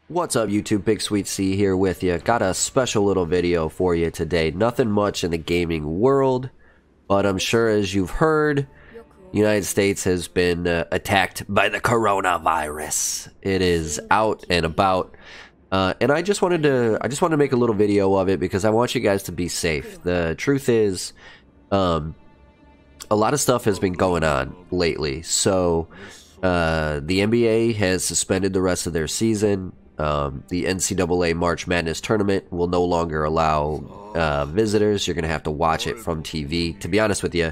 What's up YouTube, BigSweetC here with you. Got a special little video for you today. Nothing much in the gaming world, but I'm sure as you've heard, the United States has been attacked by the coronavirus. It is out and about, and I just wanted to make a little video of it because I want you guys to be safe. The truth is, a lot of stuff has been going on lately. So the NBA has suspended the rest of their season. The NCAA March Madness tournament will no longer allow visitors. You're going to have to watch it from TV. To be honest with you,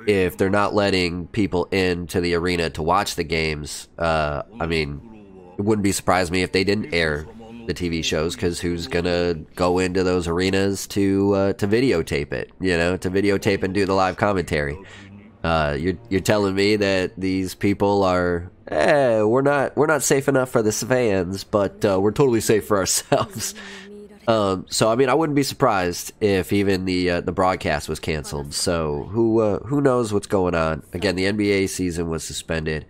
if they're not letting people into the arena to watch the games, I mean, it wouldn't be surprise me if they didn't air the TV shows, because who's going to go into those arenas to videotape it, you know, to videotape and do the live commentary? You're telling me that these people are, we're not safe enough for the fans, but we're totally safe for ourselves. So I mean, I wouldn't be surprised if even the broadcast was canceled. So who knows what's going on? Again, the NBA season was suspended.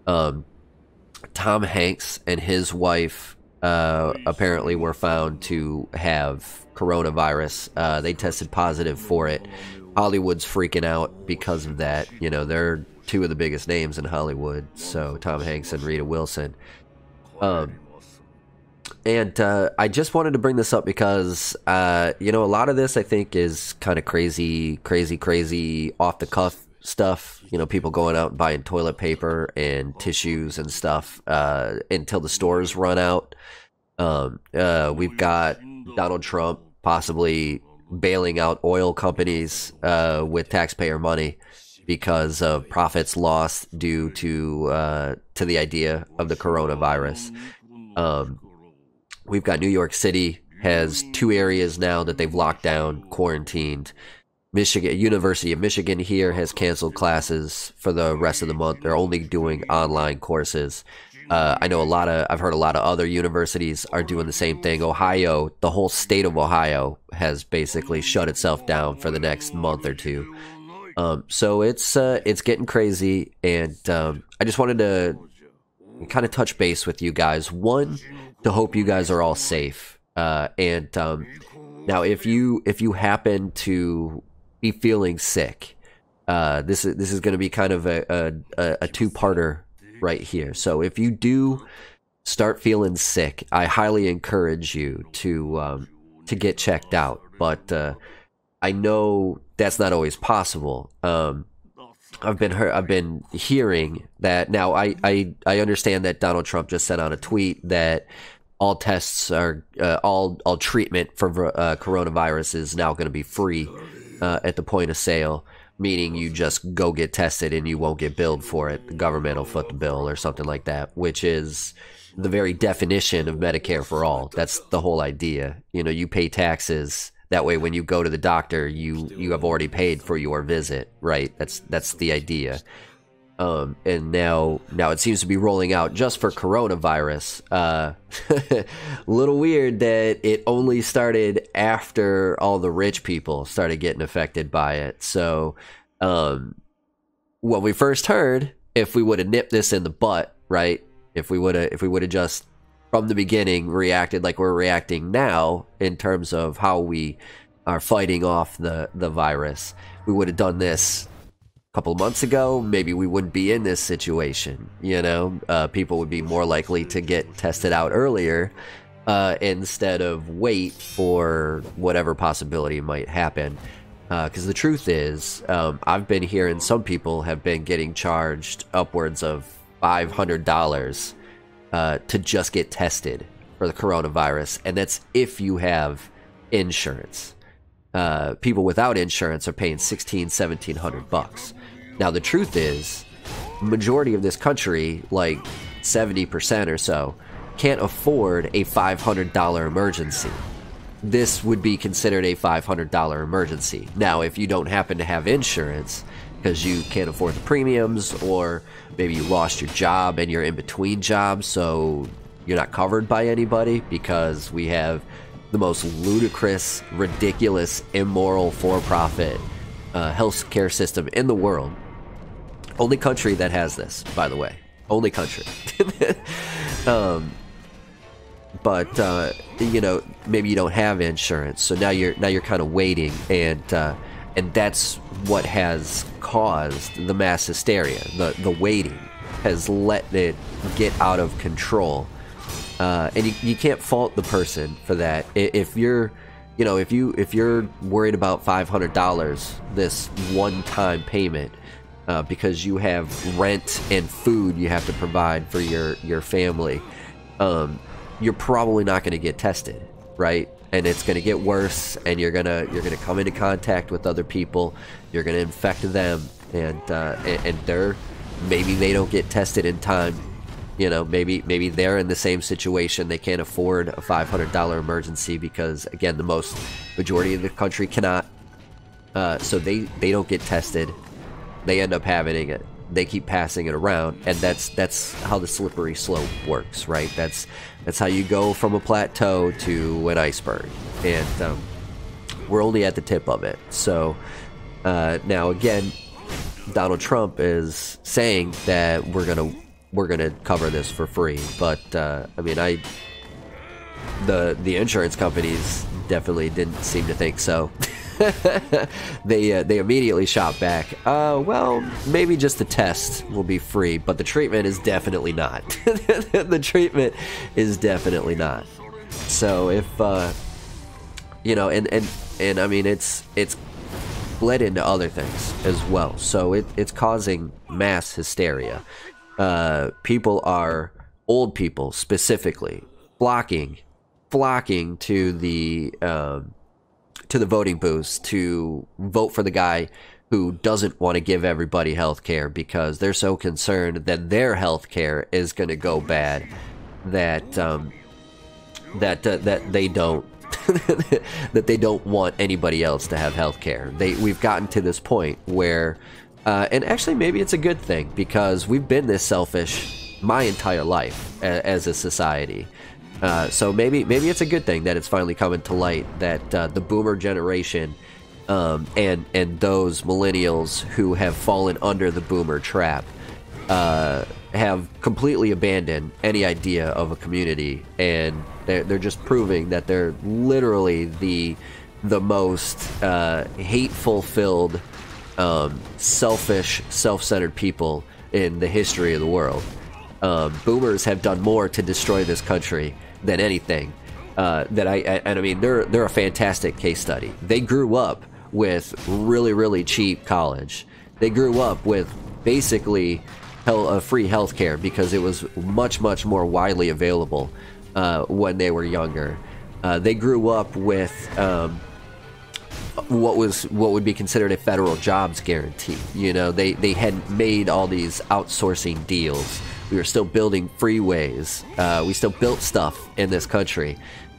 Tom Hanks and his wife apparently were found to have coronavirus. They tested positive for it. Hollywood's freaking out because of that. You know, they're two of the biggest names in Hollywood, so Tom Hanks and Rita Wilson. And I just wanted to bring this up because, you know, a lot of this I think is kind of crazy, off the cuff stuff. You know, people going out and buying toilet paper and tissues and stuff until the stores run out. We've got Donald Trump possibly bailing out oil companies with taxpayer money because of profits lost due to the idea of the coronavirus. We've got New York City has 2 areas now that they've locked down, quarantined. University of Michigan here has canceled classes for the rest of the month. They're only doing online courses. I know I've heard a lot of other universities are doing the same thing. Ohio, the whole state of Ohio has basically shut itself down for the next month or two. So it's getting crazy, and I just wanted to kind of touch base with you guys. One, to hope you guys are all safe. And now, if you happen to be feeling sick, this is going to be kind of a two-parter right here. So if you do start feeling sick, I highly encourage you to get checked out. But I know that's not always possible. I've been hearing that now. I understand that Donald Trump just sent out a tweet that all tests are all treatment for coronavirus is now going to be free at the point of sale. Meaning you just go get tested and you won't get billed for it. The government will foot the bill or something like that, which is the very definition of Medicare for all. That's the whole idea. You know, you pay taxes. That way when you go to the doctor, you have already paid for your visit, right? That's the idea. And now it seems to be rolling out just for coronavirus. A little weird that it only started after all the rich people started getting affected by it. So, when we first heard, if we would have nipped this in the butt, right? If we would have just from the beginning reacted like we're reacting now in terms of how we are fighting off the virus, we would have done this couple of months ago, maybe we wouldn't be in this situation. You know, people would be more likely to get tested out earlier instead of wait for whatever possibility might happen. Because the truth is, I've been hearing some people have been getting charged upwards of $500 to just get tested for the coronavirus, and that's if you have insurance. People without insurance are paying $1,600-1,700. Now the truth is, majority of this country, like 70% or so, can't afford a $500 emergency. This would be considered a $500 emergency. Now, if you don't happen to have insurance because you can't afford the premiums, or maybe you lost your job and you're in between jobs, so you're not covered by anybody because we have the most ludicrous, ridiculous, immoral, for-profit healthcare system in the world. Only country that has this, by the way. Only country. But you know, maybe you don't have insurance, so now you're kind of waiting, and that's what has caused the mass hysteria. The waiting has let it get out of control, and you can't fault the person for that. If you're, you know, if you're worried about $500 this one-time payment because you have rent and food you have to provide for your family, you're probably not going to get tested, right? And it's going to get worse, and you're gonna come into contact with other people. You're going to infect them, and maybe they don't get tested in time. You know, maybe they're in the same situation. They can't afford a $500 emergency because, again, the majority of the country cannot. So they don't get tested. They end up having it. They keep passing it around, and that's how the slippery slope works, right? That's how you go from a plateau to an iceberg, and we're only at the tip of it. So now again, Donald Trump is saying that we're gonna cover this for free, but I mean, the insurance companies definitely didn't seem to think so. They immediately shot back. Well, maybe just the test will be free, but the treatment is definitely not. The treatment is definitely not. So if you know, and I mean, it's bled into other things as well. So it's causing mass hysteria. Old people specifically, flocking to the voting booths to vote for the guy who doesn't want to give everybody health care because they're so concerned that their health care is going to go bad that they don't that they don't want anybody else to have health care. We've gotten to this point where and actually maybe it's a good thing because we've been this selfish my entire life as a society. So maybe it's a good thing that it's finally coming to light that the boomer generation and those millennials who have fallen under the boomer trap have completely abandoned any idea of a community, and they're just proving that they're literally the most hate-filled, selfish, self-centered people in the history of the world. Boomers have done more to destroy this country than anything. I mean, they're a fantastic case study. They grew up with really, really cheap college. They grew up with basically free health care because it was much, much more widely available when they were younger. They grew up with what would be considered a federal jobs guarantee. You know, they had made all these outsourcing deals. We were still building freeways. We still built stuff in this country.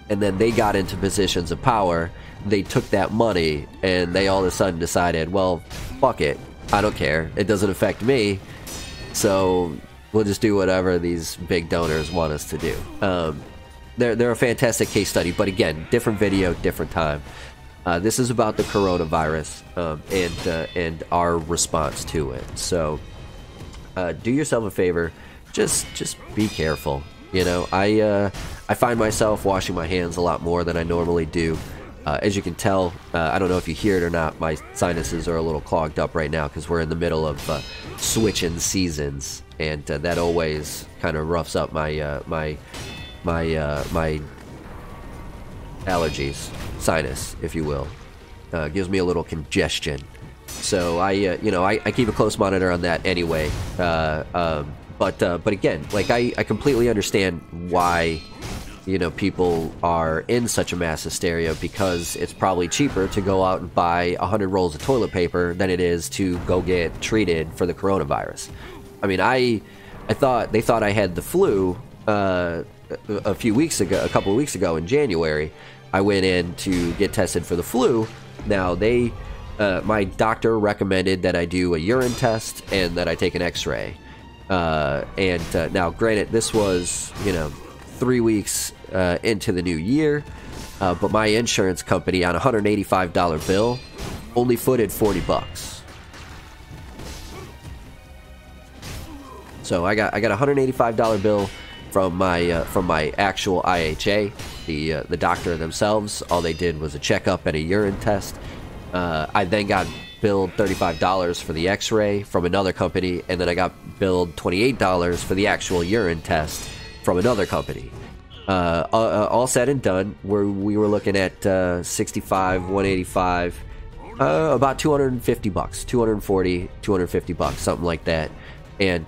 And then they got into positions of power. They took that money and they all of a sudden decided, well, fuck it. I don't care. It doesn't affect me. So we'll just do whatever these big donors want us to do. They're a fantastic case study. But again, different video, different time. This is about the coronavirus and our response to it. So do yourself a favor. Just be careful. You know, I find myself washing my hands a lot more than I normally do. As you can tell, I don't know if you hear it or not, my sinuses are a little clogged up right now because we're in the middle of switching seasons, and that always kind of roughs up my my allergies, sinus, if you will. Gives me a little congestion. So I keep a close monitor on that anyway. But again, like I completely understand why, you know, people are in such a mass hysteria because it's probably cheaper to go out and buy 100 rolls of toilet paper than it is to go get treated for the coronavirus. I mean, I thought they thought I had the flu a couple of weeks ago in January. I went in to get tested for the flu. Now my doctor recommended that I do a urine test and that I take an X-ray. Now, granted, this was, 3 weeks into the new year, but my insurance company on a $185 bill only footed $40. So I got a $185 bill from my actual IHA, the doctor themselves. All they did was a checkup and a urine test. I then got billed $35 for the x-ray from another company, and then I got billed $28 for the actual urine test from another company. All said and done, we were looking at 65, 185, about $250, 240, $250, something like that. And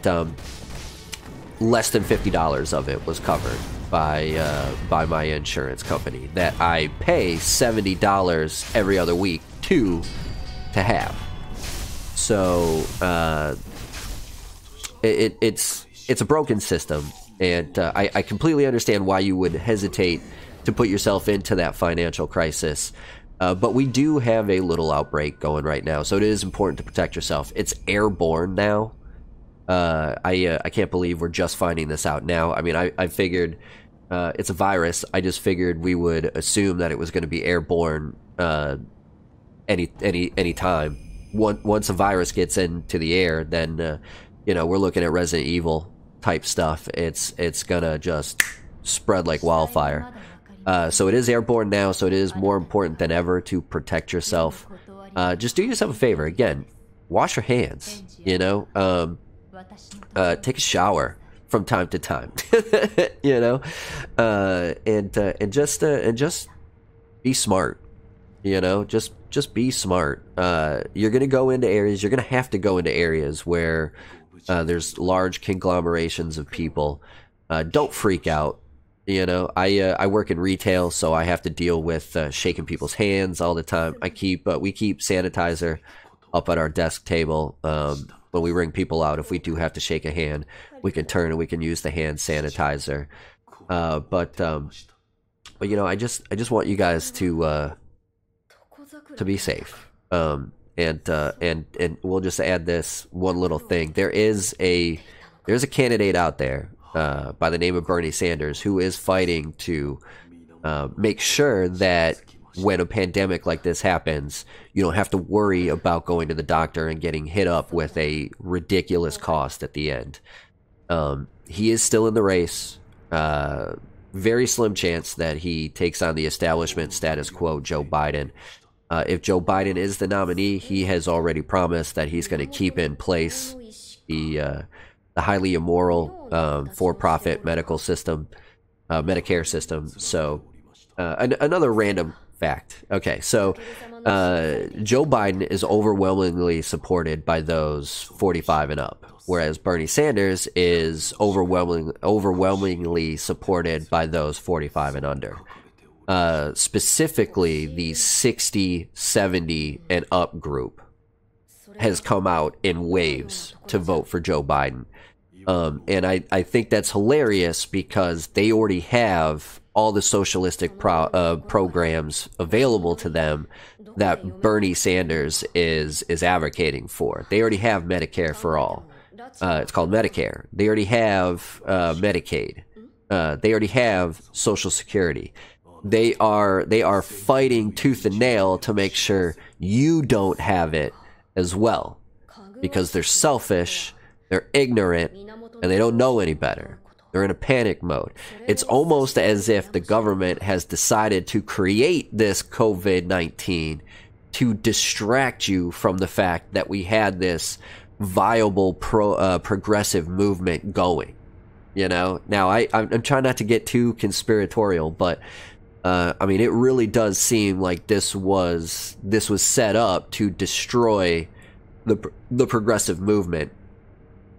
less than $50 of it was covered by my insurance company that I pay $70 every other week to have. So it's a broken system, and I completely understand why you would hesitate to put yourself into that financial crisis. But we do have a little outbreak going right now, so it is important to protect yourself. It's airborne now. I can't believe we're just finding this out now. I mean, I figured it's a virus. I just figured we would assume that it was going to be airborne any time. Once a virus gets into the air, then we're looking at Resident Evil type stuff. It's gonna just spread like wildfire. So it is airborne now, so it is more important than ever to protect yourself. Just do yourself a favor. Again, wash your hands. Take a shower from time to time. And just be smart. Just be smart. You're gonna go into areas. You're gonna have to go into areas where there's large conglomerations of people. Don't freak out. I work in retail, so I have to deal with shaking people's hands all the time. We keep sanitizer up at our desk table. When we ring people out, if we do have to shake a hand, we can turn and we can use the hand sanitizer. But I just want you guys to be safe. And we'll just add this one little thing. There's a candidate out there by the name of Bernie Sanders who is fighting to make sure that when a pandemic like this happens, you don't have to worry about going to the doctor and getting hit up with a ridiculous cost at the end. He is still in the race. Very slim chance that he takes on the establishment status quo, Joe Biden. If Joe Biden is the nominee, he has already promised that he's going to keep in place the highly immoral for-profit medical system, Medicare system. So another random fact. Okay, so Joe Biden is overwhelmingly supported by those 45 and up, whereas Bernie Sanders is overwhelmingly supported by those 45 and under. Specifically, the 60, 70, and up group has come out in waves to vote for Joe Biden. And I think that's hilarious because they already have all the socialistic programs available to them that Bernie Sanders is advocating for. They already have Medicare for all. It's called Medicare. They already have Medicaid. They already have Social Security. They are fighting tooth and nail to make sure you don't have it as well, because they're selfish, they're ignorant, and they don't know any better. They're in a panic mode. It's almost as if the government has decided to create this COVID-19 to distract you from the fact that we had this viable progressive movement going. Now I'm trying not to get too conspiratorial, but I mean, it really does seem like this was set up to destroy the progressive movement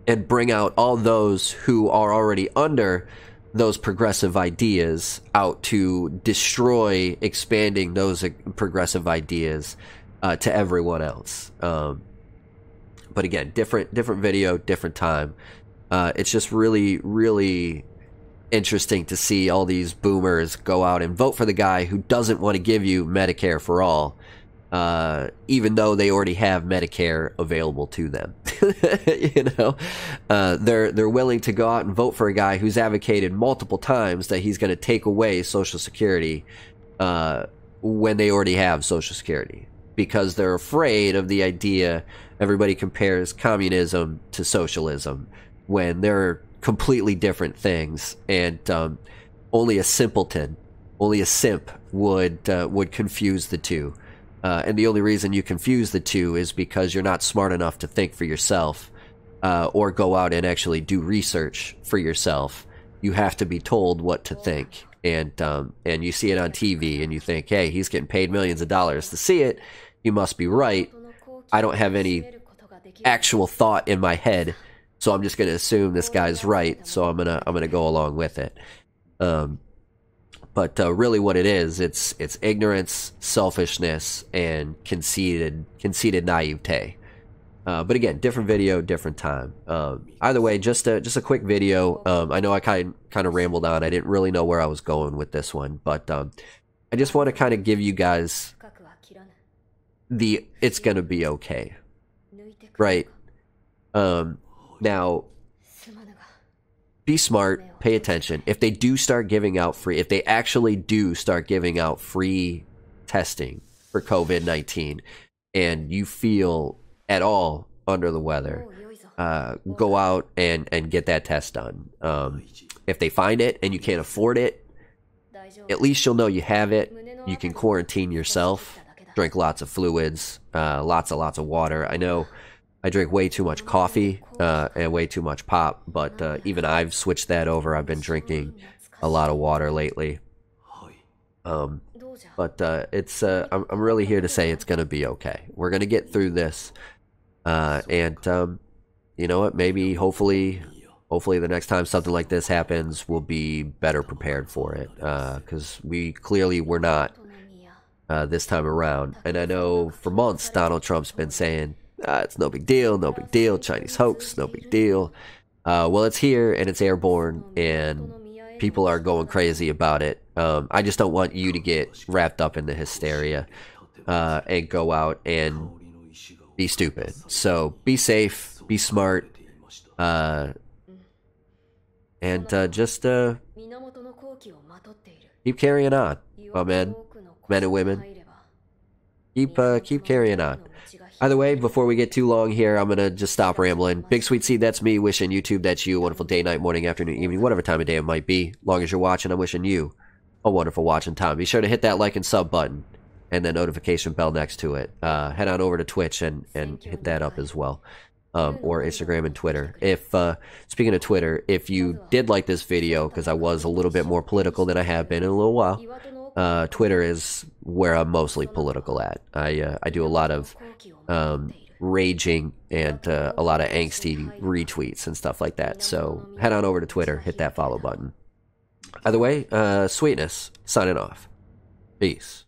and bring out all those who are already under those progressive ideas out to destroy expanding those progressive ideas to everyone else. But again, different video, different time. It's just really, really interesting to see all these boomers go out and vote for the guy who doesn't want to give you Medicare for all, even though they already have Medicare available to them. They're willing to go out and vote for a guy who's advocated multiple times that he's going to take away Social Security when they already have Social Security. because they're afraid of the idea. Everybody compares communism to socialism when they're completely different things, and only a simpleton, only a simp would confuse the two. And the only reason you confuse the two is because you're not smart enough to think for yourself, or go out and actually do research for yourself. You have to be told what to think, and you see it on TV, and you think, hey, he's getting paid millions of dollars to see it. You must be right. I don't have any actual thought in my head, so I'm just going to assume this guy's right. So I'm gonna go along with it. But really, what it is, it's ignorance, selfishness, and conceited naivete. But again, different video, different time. Either way, just a quick video. I know I kind of rambled on. I didn't really know where I was going with this one, but I just want to kind of give you guys it's gonna be okay, right? Now, be smart, pay attention. If they do start giving out if they actually do start giving out free testing for COVID-19, and you feel at all under the weather, go out and get that test done. If they find it and you can't afford it, at least you'll know you have it. You can quarantine yourself, drink lots of fluids, lots of water. I know I drink way too much coffee and way too much pop, but even I've switched that over. I've been drinking a lot of water lately. But I'm really here to say it's going to be okay. We're going to get through this. And you know what? Maybe, hopefully the next time something like this happens, we'll be better prepared for it. Because we clearly were not this time around. And I know for months Donald Trump's been saying, it's no big deal, Chinese hoax, no big deal. Well, it's here, and it's airborne, and people are going crazy about it. I just don't want you to get wrapped up in the hysteria and go out and be stupid. So be safe, be smart, and just keep carrying on, my men and women. Keep carrying on. Either way, before we get too long here, I'm gonna just stop rambling. BigSweetC, that's me. Wishing YouTube, that's you. Wonderful day, night, morning, afternoon, evening, whatever time of day it might be. Long as you're watching, I'm wishing you a wonderful watching time. Be sure to hit that like and sub button, and the notification bell next to it. Head on over to Twitch and hit that up as well, or Instagram and Twitter. If speaking of Twitter, if you did like this video, because I was a little bit more political than I have been in a little while, Twitter is where I'm mostly political at. I do a lot of raging and a lot of angsty retweets and stuff like that. So head on over to Twitter, hit that follow button. Either way, sweetness, signing off. Peace.